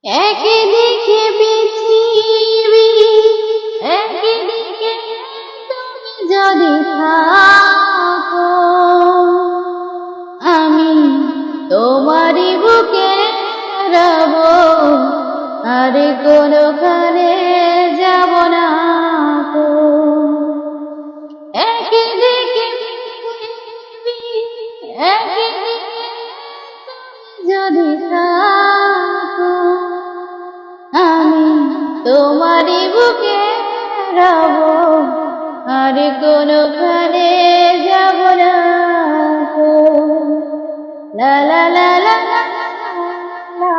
একদিকে পৃথিবী, একদিকে তুমি যদি থাকো, আমি তোমারই বুকে রব, আর কোনোখানে যাব না গো। একদিকে পৃথিবী, একদিকে তুমি যদি থাকো, আমি তোমারই বুকে রব, আর কোনোখানে যাব না গো। লা লা লা লা লা লা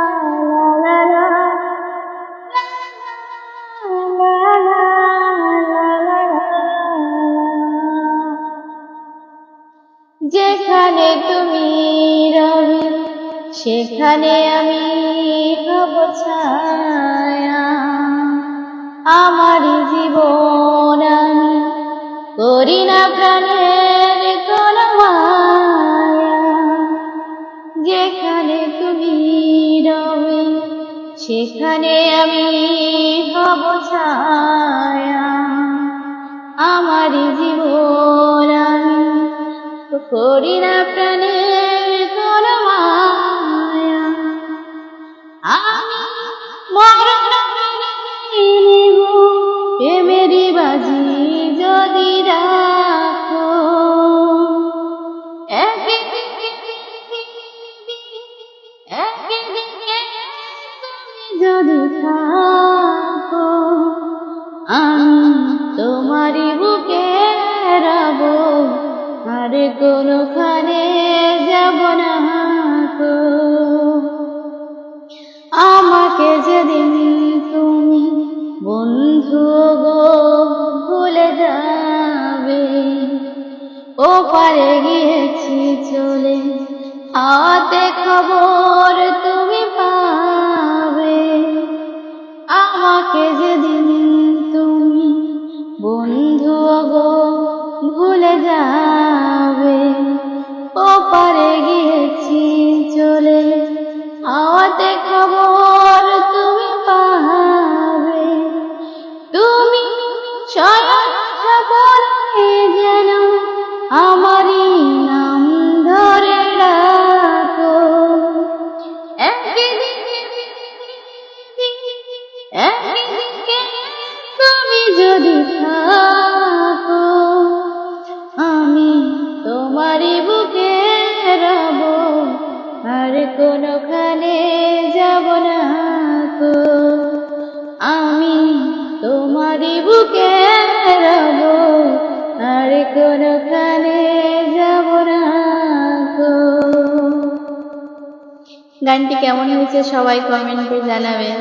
লা লা যেখানে তুমি রবে সেখানে আমি হব ছায়া, আমার জীবন আমি করি না প্রাণের কোনো মায়া। যেখানে তুমি রবে সেখানে আমি হব ছায়া, আমার জীবন আমি করি না প্রাণের কোনো মায়া। আমি মরণ নিব প্রেমেরই বাজি যদি রাখো, একদিকে তুমি যদি থাকো, আমি তোমারই বুকে রব, আর কোনোখানে যাব না গো। আমাকে যেদিন তুমি বন্ধু গো ভুলে যাবে, ওপারে গিয়েছি চলে হাতে খবর তুমি পাবে। আমাকে যেদিন তুমি বন্ধু গো ভুলে যাবে, ওপারে গিয়েছি চলে হাতে খবর তুমি পাবে। তুমি স্বয়ং সকলে যেন আমারই নাম ধরে রাখো, একদিকে তুমি যদি থাকো, আমি তোমারই বুকে রব, আর কোনোখানে যাব না গো। আমি তোমারই বুকে রব, আর কোনোখানে যাব না গো। গানটি কেমন হয়েছে সবাই কমেন্টে জানাবেন।